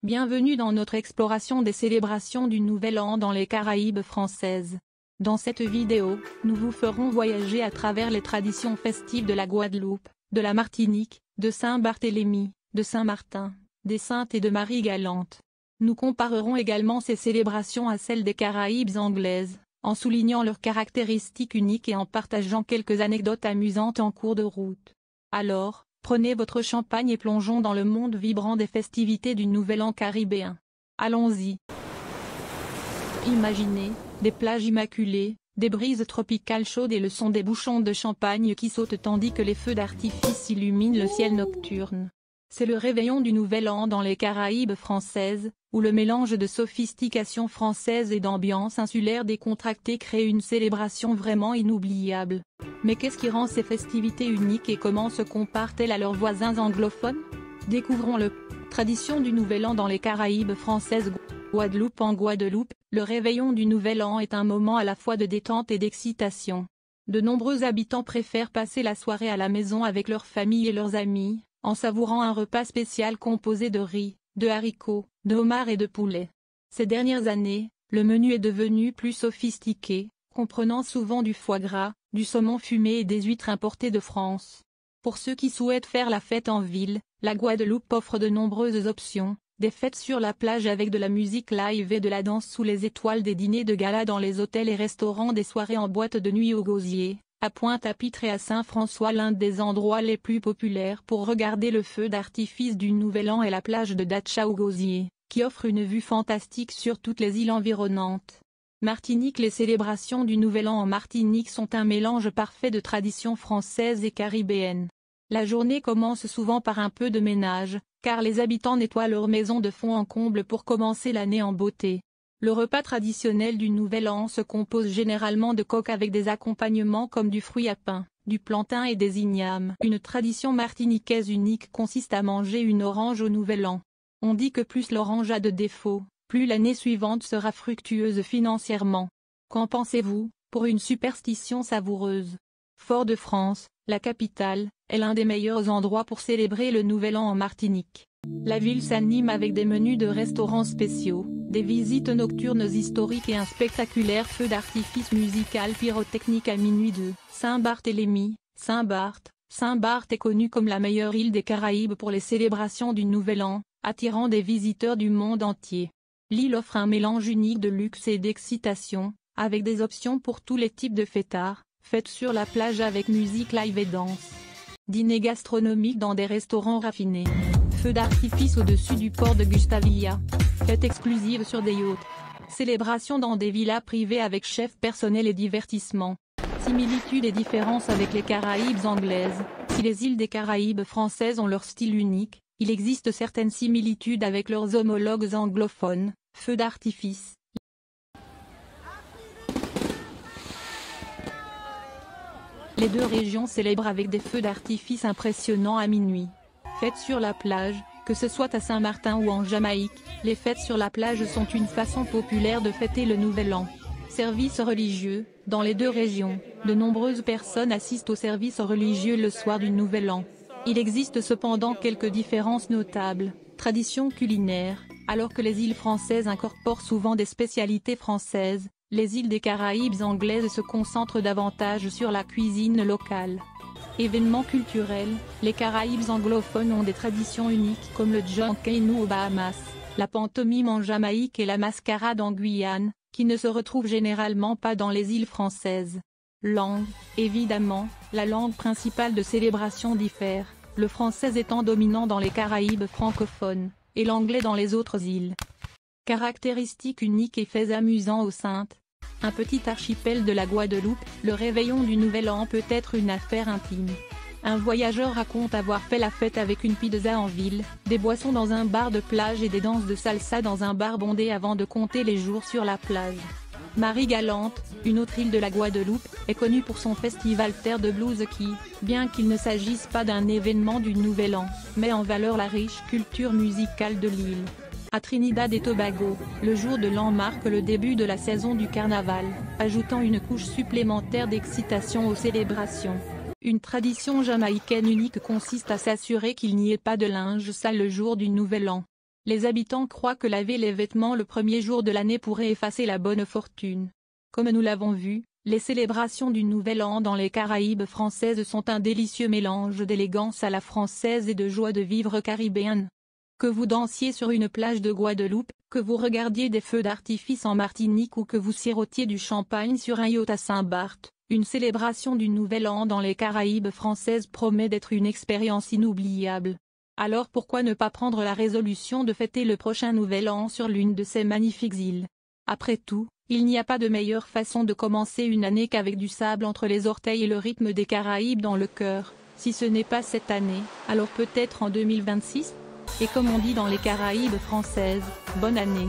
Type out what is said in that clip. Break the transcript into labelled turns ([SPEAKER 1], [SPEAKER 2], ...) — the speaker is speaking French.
[SPEAKER 1] Bienvenue dans notre exploration des célébrations du Nouvel An dans les Caraïbes françaises. Dans cette vidéo, nous vous ferons voyager à travers les traditions festives de la Guadeloupe, de la Martinique, de Saint-Barthélemy, de Saint-Martin, des Saintes et de Marie-Galante. Nous comparerons également ces célébrations à celles des Caraïbes anglaises, en soulignant leurs caractéristiques uniques et en partageant quelques anecdotes amusantes en cours de route. Alors, prenez votre champagne et plongeons dans le monde vibrant des festivités du Nouvel An caribéen. Allons-y. Imaginez, des plages immaculées, des brises tropicales chaudes et le son des bouchons de champagne qui sautent tandis que les feux d'artifice illuminent le ciel nocturne. C'est le réveillon du Nouvel An dans les Caraïbes françaises, où le mélange de sophistication française et d'ambiance insulaire décontractée crée une célébration vraiment inoubliable. Mais qu'est-ce qui rend ces festivités uniques et comment se comparent-elles à leurs voisins anglophones? Découvrons-le. Tradition du Nouvel An dans les Caraïbes françaises. Guadeloupe. En Guadeloupe, le réveillon du Nouvel An est un moment à la fois de détente et d'excitation. De nombreux habitants préfèrent passer la soirée à la maison avec leurs familles et leurs amis, en savourant un repas spécial composé de riz, de haricots, de homards et de poulet. Ces dernières années, le menu est devenu plus sophistiqué, comprenant souvent du foie gras, du saumon fumé et des huîtres importées de France. Pour ceux qui souhaitent faire la fête en ville, la Guadeloupe offre de nombreuses options, des fêtes sur la plage avec de la musique live et de la danse sous les étoiles, des dîners de gala dans les hôtels et restaurants, des soirées en boîte de nuit au Gosier, à Pointe-à-Pitre et à Saint-François. L'un des endroits les plus populaires pour regarder le feu d'artifice du Nouvel An est la plage de Datcha au Gosier, qui offre une vue fantastique sur toutes les îles environnantes. Martinique. Les célébrations du Nouvel An en Martinique sont un mélange parfait de traditions françaises et caribéennes. La journée commence souvent par un peu de ménage, car les habitants nettoient leur maison de fond en comble pour commencer l'année en beauté. Le repas traditionnel du Nouvel An se compose généralement de coques avec des accompagnements comme du fruit à pain, du plantain et des ignames. Une tradition martiniquaise unique consiste à manger une orange au Nouvel An. On dit que plus l'orange a de défauts, plus l'année suivante sera fructueuse financièrement. Qu'en pensez-vous? Pour une superstition savoureuse. Fort-de-France, la capitale, est l'un des meilleurs endroits pour célébrer le Nouvel An en Martinique. La ville s'anime avec des menus de restaurants spéciaux, des visites nocturnes historiques et un spectaculaire feu d'artifice musical pyrotechnique à minuit de Saint-Barthélemy. Saint-Barth est connue comme la meilleure île des Caraïbes pour les célébrations du Nouvel An, attirant des visiteurs du monde entier. L'île offre un mélange unique de luxe et d'excitation, avec des options pour tous les types de fêtards, fêtes sur la plage avec musique live et danse. Dîner gastronomique dans des restaurants raffinés. Feux d'artifice au-dessus du port de Gustavia. Fêtes exclusives sur des yachts. Célébrations dans des villas privées avec chef personnel et divertissement. Similitudes et différences avec les Caraïbes anglaises. Si les îles des Caraïbes françaises ont leur style unique, il existe certaines similitudes avec leurs homologues anglophones. Feux d'artifice. Les deux régions célèbrent avec des feux d'artifice impressionnants à minuit. Fêtes sur la plage, que ce soit à Saint-Martin ou en Jamaïque, les fêtes sur la plage sont une façon populaire de fêter le Nouvel An. Services religieux, dans les deux régions, de nombreuses personnes assistent aux services religieux le soir du Nouvel An. Il existe cependant quelques différences notables. Traditions culinaires, alors que les îles françaises incorporent souvent des spécialités françaises, les îles des Caraïbes anglaises se concentrent davantage sur la cuisine locale. Événements culturels, les Caraïbes anglophones ont des traditions uniques comme le John Canoe aux Bahamas, la pantomime en Jamaïque et la mascarade en Guyane, qui ne se retrouvent généralement pas dans les îles françaises. Langue, évidemment, la langue principale de célébration diffère, le français étant dominant dans les Caraïbes francophones, et l'anglais dans les autres îles. Caractéristiques uniques et faits amusants aux Saintes. Un petit archipel de la Guadeloupe, le réveillon du Nouvel An peut être une affaire intime. Un voyageur raconte avoir fait la fête avec une pizza en ville, des boissons dans un bar de plage et des danses de salsa dans un bar bondé avant de compter les jours sur la plage. Marie-Galante, une autre île de la Guadeloupe, est connue pour son festival Terre de Blues qui, bien qu'il ne s'agisse pas d'un événement du Nouvel An, met en valeur la riche culture musicale de l'île. À Trinidad et Tobago, le jour de l'an marque le début de la saison du carnaval, ajoutant une couche supplémentaire d'excitation aux célébrations. Une tradition jamaïcaine unique consiste à s'assurer qu'il n'y ait pas de linge sale le jour du Nouvel An. Les habitants croient que laver les vêtements le premier jour de l'année pourrait effacer la bonne fortune. Comme nous l'avons vu, les célébrations du Nouvel An dans les Caraïbes françaises sont un délicieux mélange d'élégance à la française et de joie de vivre caribéenne. Que vous dansiez sur une plage de Guadeloupe, que vous regardiez des feux d'artifice en Martinique ou que vous sirotiez du champagne sur un yacht à Saint-Barth, une célébration du Nouvel An dans les Caraïbes françaises promet d'être une expérience inoubliable. Alors pourquoi ne pas prendre la résolution de fêter le prochain Nouvel An sur l'une de ces magnifiques îles? Après tout, il n'y a pas de meilleure façon de commencer une année qu'avec du sable entre les orteils et le rythme des Caraïbes dans le cœur. Si ce n'est pas cette année, alors peut-être en 2026? Et comme on dit dans les Caraïbes françaises, bonne année.